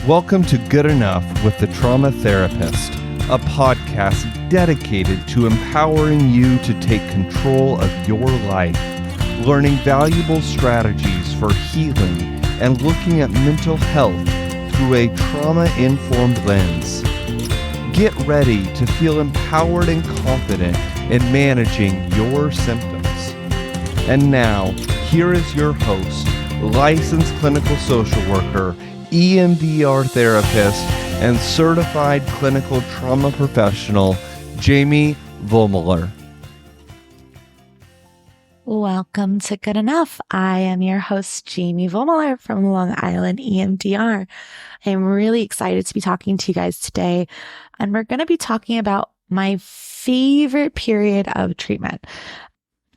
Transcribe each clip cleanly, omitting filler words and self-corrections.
Welcome to Good Enough with the Trauma Therapist, a podcast dedicated to empowering you to take control of your life, learning valuable strategies for healing and looking at mental health through a trauma-informed lens. Get ready to feel empowered and confident in managing your symptoms. And now, here is your host, licensed clinical social worker, EMDR therapist, and certified clinical trauma professional, Jamie Vollmoeller. Welcome to Good Enough. I am your host, Jamie Vollmoeller from Long Island EMDR. I'm really excited to be talking to you guys today, and we're going to be talking about my favorite period of treatment.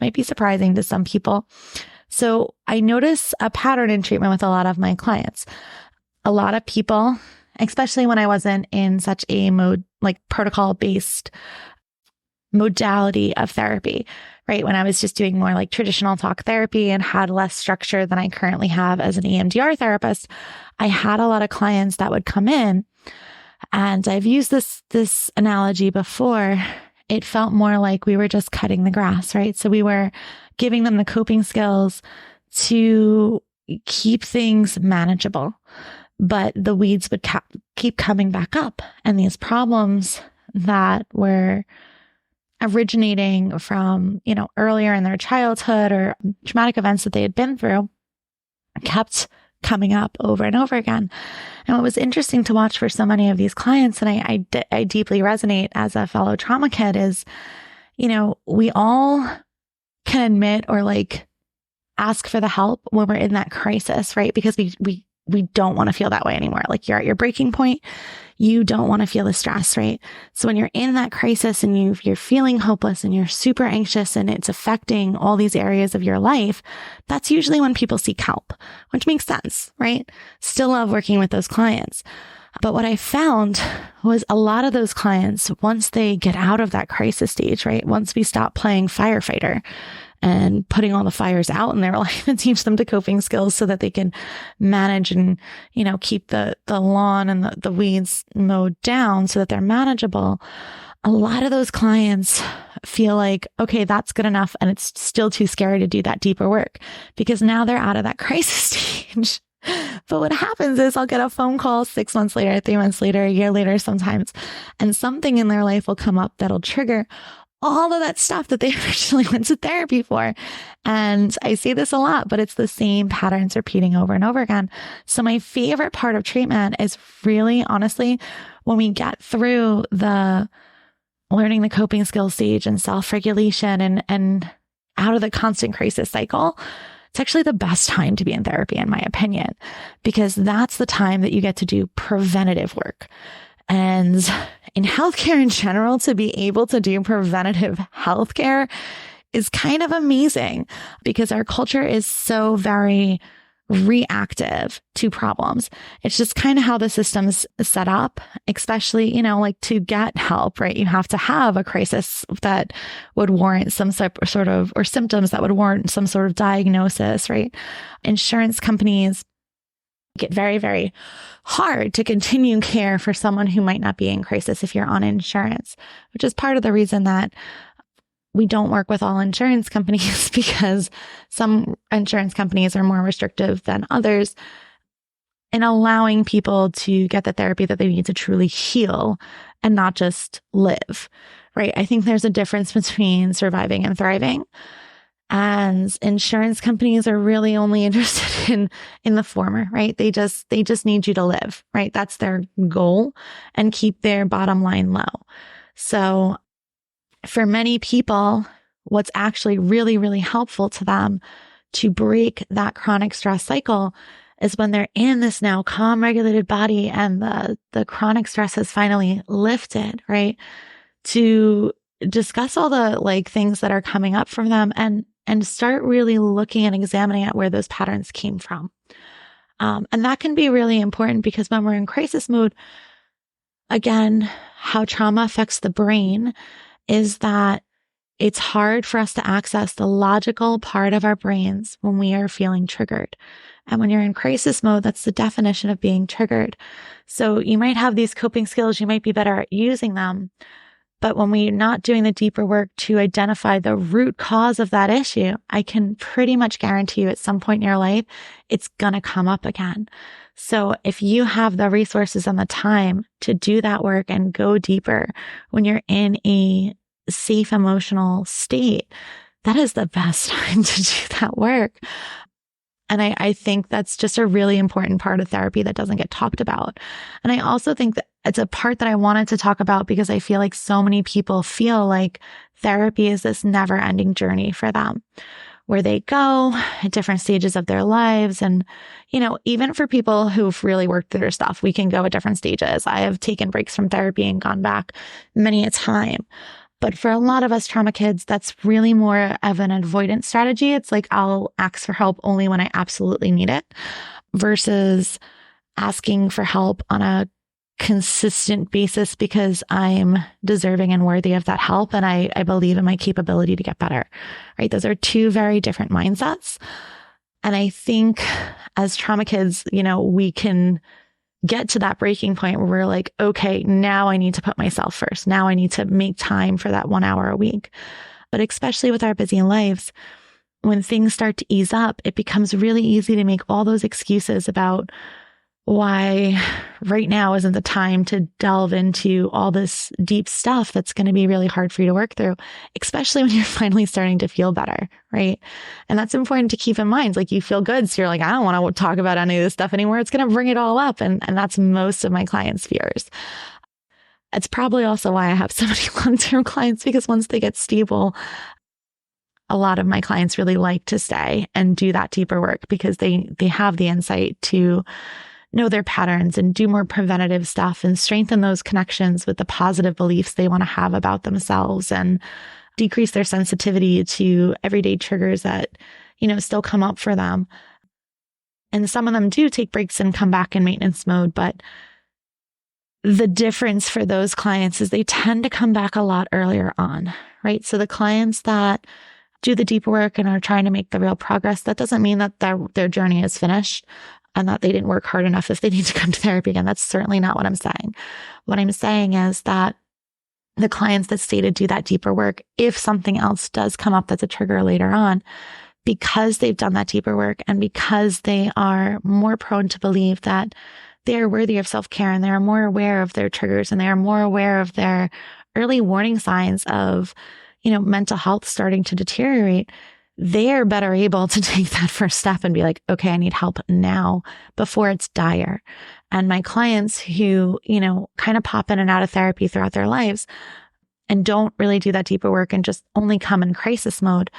Might be surprising to some people. So I notice a pattern in treatment with a lot of my clients. A lot of people, especially when I wasn't in such a protocol-based modality of therapy, right? When I was just doing more like traditional talk therapy and had less structure than I currently have as an EMDR therapist, I had a lot of clients that would come in, and I've used this analogy before. It felt more like we were just cutting the grass, right? So we were giving them the coping skills to keep things manageable. But the weeds would keep coming back up. And these problems that were originating from, earlier in their childhood or traumatic events that they had been through kept coming up over and over again. And what was interesting to watch for so many of these clients, and I deeply resonate as a fellow trauma kid, is, we all can admit or ask for the help when we're in that crisis, right? Because we don't want to feel that way anymore. Like you're at your breaking point. You don't want to feel the stress, right? So when you're in that crisis and you're feeling hopeless and you're super anxious and it's affecting all these areas of your life, that's usually when people seek help, which makes sense, right? Still love working with those clients. But what I found was a lot of those clients, once they get out of that crisis stage, right? Once we stop playing firefighter and putting all the fires out in their life and teach them the coping skills so that they can manage and, keep the lawn and the weeds mowed down so that they're manageable. A lot of those clients feel like, okay, that's good enough. And it's still too scary to do that deeper work because now they're out of that crisis stage. But what happens is I'll get a phone call 6 months later, 3 months later, a year later sometimes, and something in their life will come up that'll trigger all of that stuff that they originally went to therapy for. And I see this a lot, but it's the same patterns repeating over and over again. So my favorite part of treatment is really, honestly, when we get through the learning the coping skills stage and self-regulation and out of the constant crisis cycle. It's actually the best time to be in therapy, in my opinion, because that's the time that you get to do preventative work. And in healthcare in general, to be able to do preventative healthcare is kind of amazing because our culture is so very reactive to problems. It's just kind of how the system's set up, especially, to get help, right? You have to have a crisis that would warrant some sort of, or symptoms that would warrant some sort of diagnosis, right? Insurance companies get very, very hard to continue care for someone who might not be in crisis if you're on insurance, which is part of the reason that we don't work with all insurance companies because some insurance companies are more restrictive than others in allowing people to get the therapy that they need to truly heal and not just live, right? I think there's a difference between surviving and thriving. And insurance companies are really only interested in the former, right? They just need you to live, right? That's their goal and keep their bottom line low. So for many people, what's actually really, really helpful to them to break that chronic stress cycle is when they're in this now calm, regulated body and the chronic stress has finally lifted, right? To discuss all the things that are coming up from them and start really looking and examining at where those patterns came from. And that can be really important because when we're in crisis mode, again, how trauma affects the brain is that it's hard for us to access the logical part of our brains when we are feeling triggered. And when you're in crisis mode, that's the definition of being triggered. So you might have these coping skills, you might be better at using them. But when we're not doing the deeper work to identify the root cause of that issue, I can pretty much guarantee you at some point in your life, it's going to come up again. So if you have the resources and the time to do that work and go deeper when you're in a safe emotional state, that is the best time to do that work. And I think that's just a really important part of therapy that doesn't get talked about. And I also think that it's a part that I wanted to talk about because I feel like so many people feel like therapy is this never ending journey for them, where they go at different stages of their lives. And, even for people who've really worked through their stuff, we can go at different stages. I have taken breaks from therapy and gone back many a time. But for a lot of us trauma kids, that's really more of an avoidance strategy. It's like, I'll ask for help only when I absolutely need it versus asking for help on a consistent basis because I'm deserving and worthy of that help. And I believe in my capability to get better, right? Those are two very different mindsets. And I think as trauma kids, we can get to that breaking point where we're like, okay, now I need to put myself first. Now I need to make time for that 1 hour a week. But especially with our busy lives, when things start to ease up, it becomes really easy to make all those excuses about why right now isn't the time to delve into all this deep stuff that's going to be really hard for you to work through, especially when you're finally starting to feel better, right? And that's important to keep in mind. Like you feel good, so you're like, I don't want to talk about any of this stuff anymore. It's going to bring it all up. And that's most of my clients' fears. It's probably also why I have so many long-term clients, because once they get stable, a lot of my clients really like to stay and do that deeper work because they have the insight to know their patterns and do more preventative stuff and strengthen those connections with the positive beliefs they want to have about themselves and decrease their sensitivity to everyday triggers that, still come up for them. And some of them do take breaks and come back in maintenance mode. But the difference for those clients is they tend to come back a lot earlier on, right? So the clients that do the deep work and are trying to make the real progress, that doesn't mean that their journey is finished and that they didn't work hard enough if they need to come to therapy again. That's certainly not what I'm saying. What I'm saying is that the clients that stay to do that deeper work, if something else does come up that's a trigger later on, because they've done that deeper work and because they are more prone to believe that they are worthy of self-care and they are more aware of their triggers and they are more aware of their early warning signs of, mental health starting to deteriorate, they are better able to take that first step and be like, okay, I need help now before it's dire. And my clients who, kind of pop in and out of therapy throughout their lives and don't really do that deeper work and just only come in crisis mode,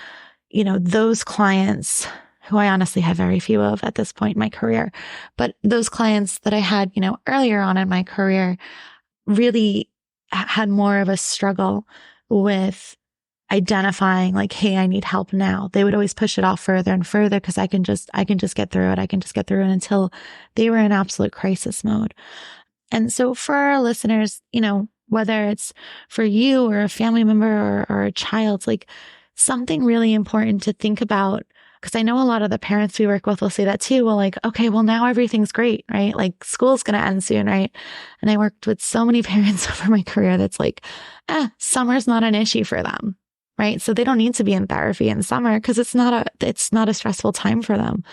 those clients who I honestly have very few of at this point in my career, but those clients that I had, earlier on in my career really had more of a struggle with identifying like, hey, I need help now. They would always push it off further and further because I can just get through it. I can just get through it until they were in absolute crisis mode. And so for our listeners, whether it's for you or a family member or a child, like something really important to think about, because I know a lot of the parents we work with will say that too. Well, like, okay, well now everything's great, right? Like school's going to end soon, right? And I worked with so many parents over my career that's like, summer's not an issue for them. Right. So they don't need to be in therapy in summer because it's not a stressful time for them.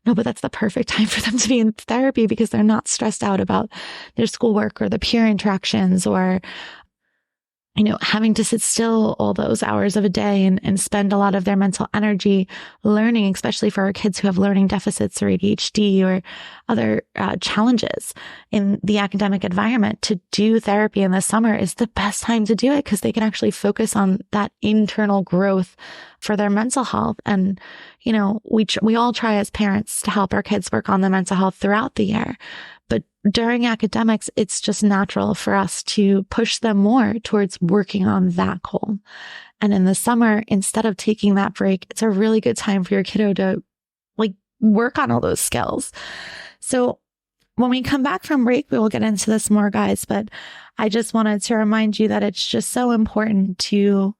No, but that's the perfect time for them to be in therapy because they're not stressed out about their schoolwork or the peer interactions or, having to sit still all those hours of a day and spend a lot of their mental energy learning, especially for our kids who have learning deficits or ADHD or other challenges in the academic environment. To do therapy in the summer is the best time to do it because they can actually focus on that internal growth for their mental health. And, we all try as parents to help our kids work on their mental health throughout the year. But during academics, it's just natural for us to push them more towards working on that goal. And in the summer, instead of taking that break, it's a really good time for your kiddo to work on all those skills. So when we come back from break, we will get into this more, guys. But I just wanted to remind you that it's just so important to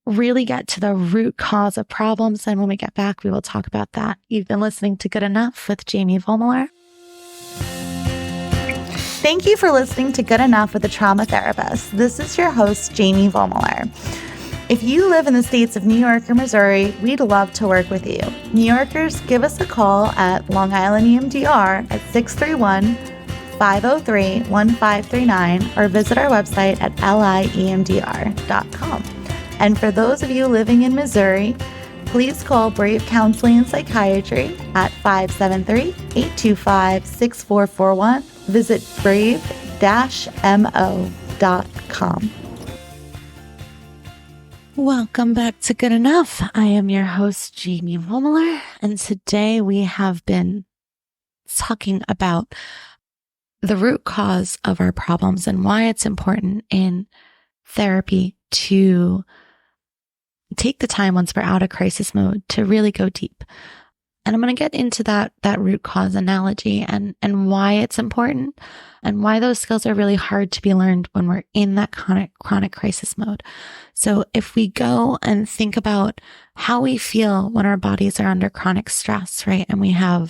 really get to the root cause of problems. And when we get back, we will talk about that. You've been listening to Good Enough with Jamie Vollmoeller. Thank you for listening to Good Enough with a Trauma Therapist. This is your host, Jamie Vollmoeller. If you live in the states of New York or Missouri, we'd love to work with you. New Yorkers, give us a call at Long Island EMDR at 631-503-1539 or visit our website at liemdr.com. And for those of you living in Missouri, please call Brave Counseling and Psychiatry at 573-825-6441. Visit brave-mo.com. Welcome back to Good Enough. I am your host, Jamie Vollmoeller, and today we have been talking about the root cause of our problems and why it's important in therapy to take the time once we're out of crisis mode to really go deep. And I'm going to get into that root cause analogy and why it's important and why those skills are really hard to be learned when we're in that chronic crisis mode. So if we go and think about how we feel when our bodies are under chronic stress, right? And we're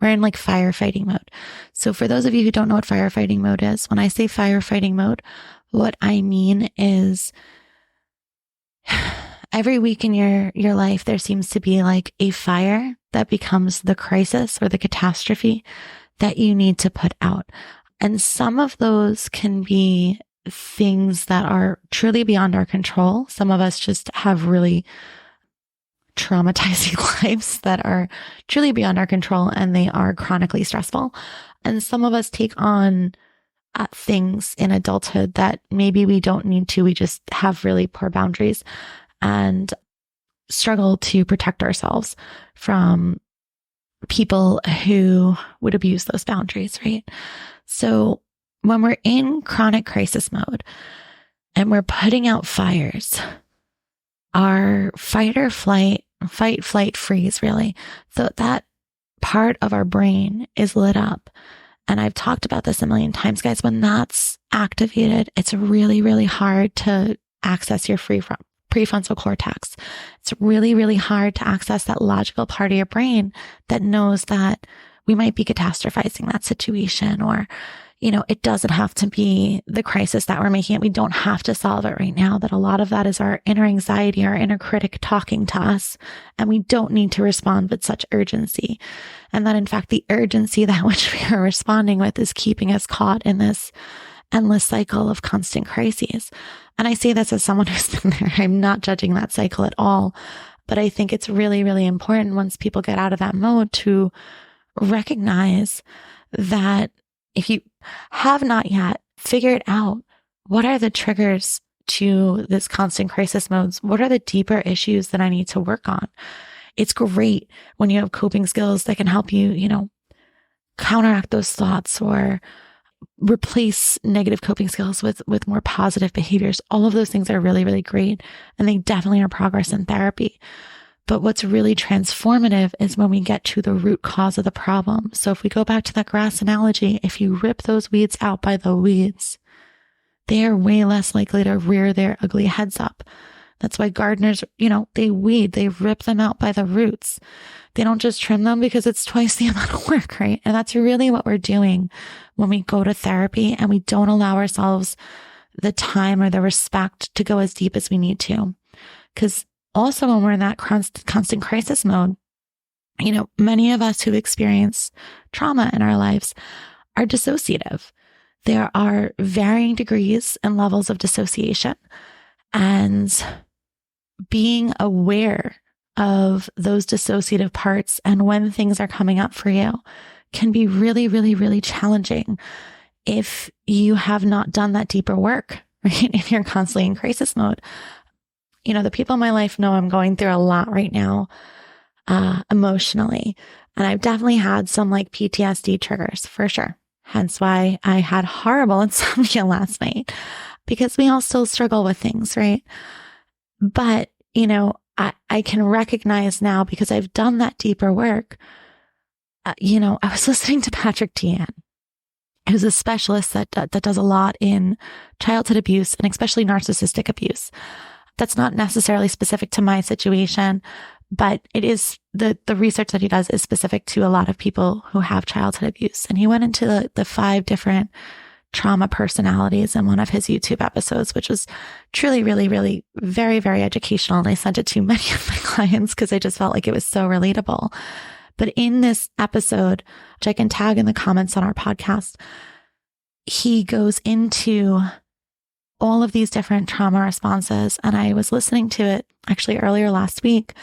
in like firefighting mode. So for those of you who don't know what firefighting mode is, when I say firefighting mode, what I mean is every week in your life, there seems to be like a fire that becomes the crisis or the catastrophe that you need to put out. And some of those can be things that are truly beyond our control. Some of us just have really traumatizing lives that are truly beyond our control and they are chronically stressful. And some of us take on things in adulthood that maybe we don't need to. We just have really poor boundaries and struggle to protect ourselves from people who would abuse those boundaries, right? So when we're in chronic crisis mode and we're putting out fires, our fight, flight, freeze, really. So that part of our brain is lit up. And I've talked about this a million times, guys. When that's activated, it's really, really hard to access your prefrontal cortex. It's really, really hard to access that logical part of your brain that knows that we might be catastrophizing that situation, or, it doesn't have to be the crisis that we're making it. We don't have to solve it right now. That a lot of that is our inner anxiety, our inner critic talking to us, and we don't need to respond with such urgency. And that in fact, the urgency that which we are responding with is keeping us caught in this endless cycle of constant crises. And I say this as someone who's been there. I'm not judging that cycle at all, but I think it's really, really important once people get out of that mode to recognize that if you have not yet figured out what are the triggers to this constant crisis modes, what are the deeper issues that I need to work on? It's great when you have coping skills that can help you, counteract those thoughts or replace negative coping skills with more positive behaviors. All of those things are really, really great. And they definitely are progress in therapy. But what's really transformative is when we get to the root cause of the problem. So if we go back to that grass analogy, if you rip those weeds out by the weeds, they are way less likely to rear their ugly heads up. That's why gardeners, they weed, they rip them out by the roots. They don't just trim them because it's twice the amount of work, right? And that's really what we're doing when we go to therapy and we don't allow ourselves the time or the respect to go as deep as we need to. Because also when we're in that constant crisis mode, many of us who experience trauma in our lives are dissociative. There are varying degrees and levels of dissociation. And being aware of those dissociative parts and when things are coming up for you can be really, really, really challenging if you have not done that deeper work, right? If you're constantly in crisis mode. The people in my life know I'm going through a lot right now, emotionally. And I've definitely had some like PTSD triggers for sure. Hence why I had horrible insomnia last night, because we all still struggle with things, right? But, I can recognize now because I've done that deeper work. I was listening to Patrick Tian, who's a specialist that does a lot in childhood abuse and especially narcissistic abuse. That's not necessarily specific to my situation, but it is the research that he does is specific to a lot of people who have childhood abuse. And he went into the 5 different trauma personalities in one of his YouTube episodes, which was truly, really, really very, very educational. And I sent it to many of my clients because I just felt like it was so relatable. But in this episode, which I can tag in the comments on our podcast, he goes into all of these different trauma responses. And I was listening to it actually earlier last week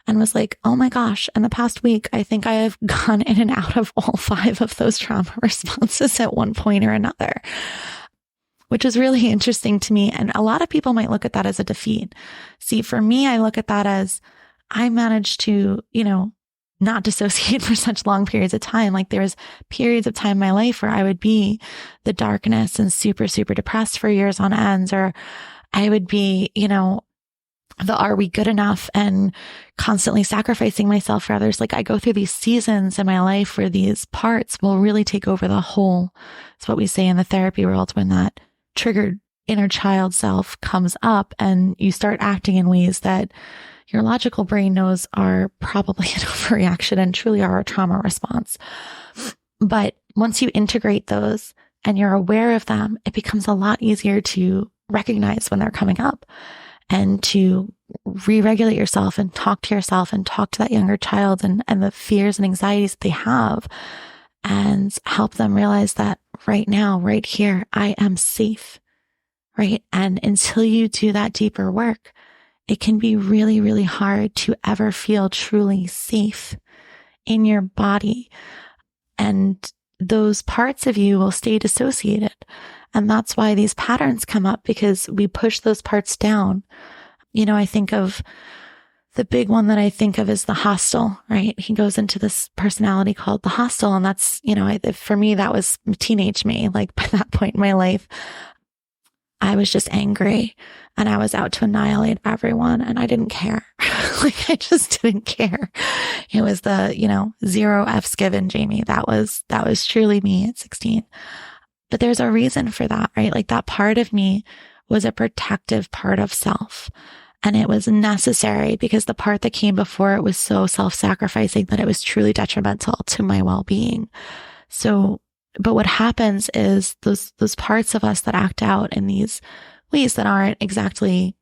and was like, oh my gosh, in the past week, I think I have gone in and out of all 5 of those trauma responses at one point or another, which is really interesting to me. And a lot of people might look at that as a defeat. See, for me, I look at that as I managed to, not dissociate for such long periods of time. Like there was periods of time in my life where I would be the darkness and super, super depressed for years on ends, or I would be, the are we good enough and constantly sacrificing myself for others. Like I go through these seasons in my life where these parts will really take over the whole. It's what we say in the therapy world when that triggered inner child self comes up and you start acting in ways that your logical brain knows are probably an overreaction and truly are a trauma response. But once you integrate those and you're aware of them, it becomes a lot easier to recognize when they're coming up and to re-regulate yourself and talk to yourself and talk to that younger child and the fears and anxieties that they have and help them realize that right now, right here, I am safe, right? And until you do that deeper work, it can be really, really hard to ever feel truly safe in your body. And those parts of you will stay dissociated. And that's why these patterns come up, because we push those parts down. I think of the big one that I think of is the hostile, right? He goes into this personality called the hostile. And that's, for me, that was teenage me. Like by that point in my life, I was just angry and I was out to annihilate everyone and I didn't care. Like I just didn't care. It was the, 0 F's given, Jamie. That was truly me at 16. But there's a reason for that, right? Like that part of me was a protective part of self. And it was necessary because the part that came before it was so self-sacrificing that it was truly detrimental to my well-being. So, but what happens is those parts of us that act out in these ways that aren't exactly,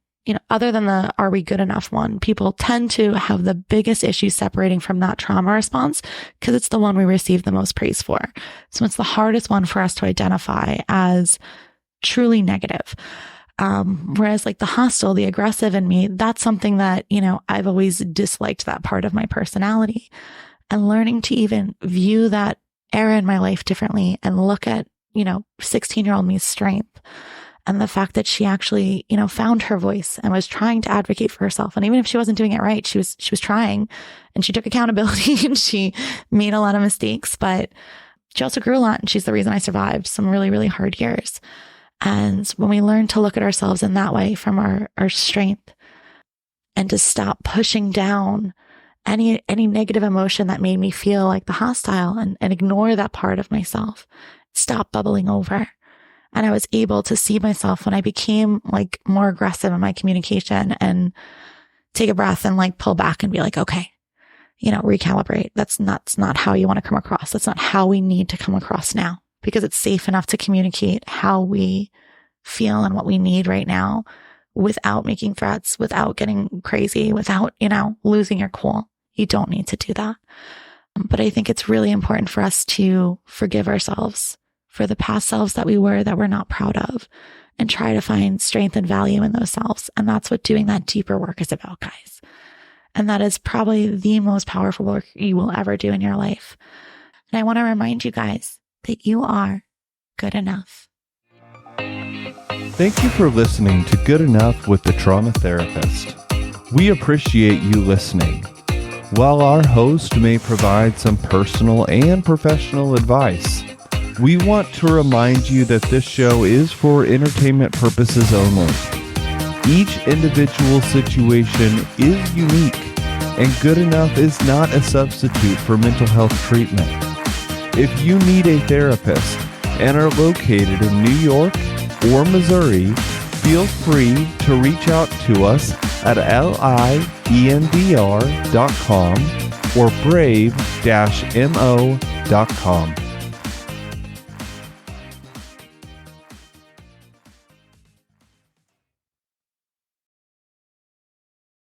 other than the are we good enough one, people tend to have the biggest issue separating from that trauma response because it's the one we receive the most praise for. So it's the hardest one for us to identify as truly negative. Whereas like the hostile, the aggressive in me, that's something that, I've always disliked that part of my personality, and learning to even view that era in my life differently and look at, 16-year-old me's strength and the fact that she actually, found her voice and was trying to advocate for herself. And even if she wasn't doing it right, she was trying, and she took accountability and she made a lot of mistakes, but she also grew a lot. And she's the reason I survived some really, really hard years. And when we learn to look at ourselves in that way from our strength and to stop pushing down any negative emotion that made me feel like the hostile and ignore that part of myself, stop bubbling over. And I was able to see myself when I became like more aggressive in my communication and take a breath and like pull back and be like, okay, recalibrate. That's not how you want to come across. That's not how we need to come across now, because it's safe enough to communicate how we feel and what we need right now without making threats, without getting crazy, without, losing your cool. You don't need to do that. But I think it's really important for us to forgive ourselves for the past selves that we were, that we're not proud of, and try to find strength and value in those selves. And that's what doing that deeper work is about, guys. And that is probably the most powerful work you will ever do in your life. And I want to remind you guys that you are good enough. Thank you for listening to Good Enough with the Trauma Therapist. We appreciate you listening. While our host may provide some personal and professional advice, we want to remind you that this show is for entertainment purposes only. Each individual situation is unique, and Good Enough is not a substitute for mental health treatment. If you need a therapist and are located in New York or Missouri, feel free to reach out to us at liemdr.com or brave-mo.com.